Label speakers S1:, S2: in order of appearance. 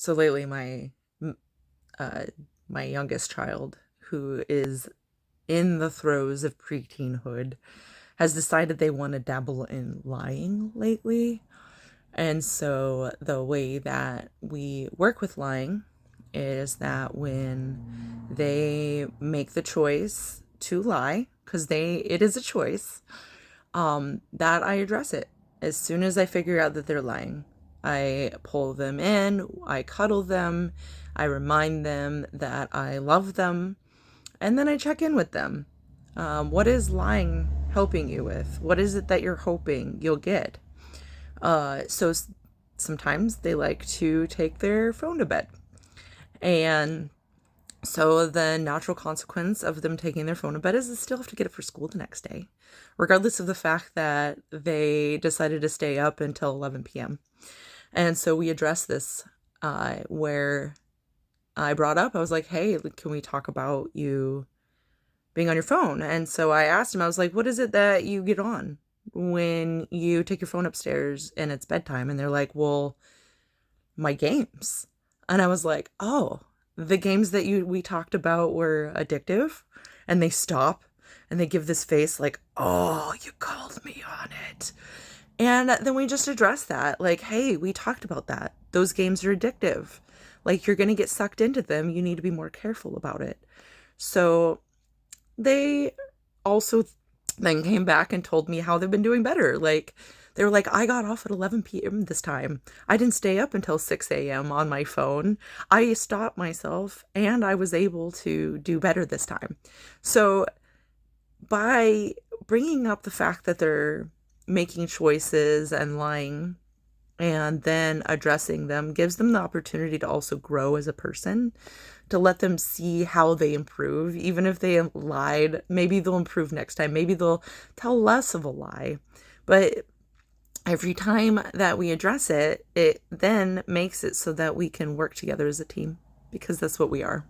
S1: So lately, uh, my youngest child, who is in the throes of preteenhood, has decided they want to dabble in lying lately. And so the way that we work with lying is that when they make the choice to lie, because it is a choice, that I address it. As soon as I figure out that they're lying, I pull them in, I cuddle them, I remind them that I love them, and then I check in with them. What is lying helping you with? What is it that you're hoping you'll get? So sometimes they like to take their phone to bed. And so the natural consequence of them taking their phone to bed is they still have to get it for school the next day, regardless of the fact that they decided to stay up until 11 p.m. And so we addressed this where I brought up, I was like, hey, can we talk about you being on your phone? And so I asked him, I was like, what is it that you get on when you take your phone upstairs and it's bedtime? And they're like, well, my games. And I was like, oh, the games that we talked about were addictive. And they stop and they give this face like, oh, you called me on it. And then we just address that. Like, hey, we talked about that. Those games are addictive. Like, you're going to get sucked into them. You need to be more careful about it. So they also then came back and told me how they've been doing better. Like, they were like, I got off at 11 p.m. this time. I didn't stay up until 6 a.m. on my phone. I stopped myself and I was able to do better this time. So by bringing up the fact that they're making choices and lying and then addressing them gives them the opportunity to also grow as a person, to let them see how they improve. Even if they lied, maybe they'll improve next time. Maybe they'll tell less of a lie. But every time that we address it, it then makes it so that we can work together as a team, because that's what we are.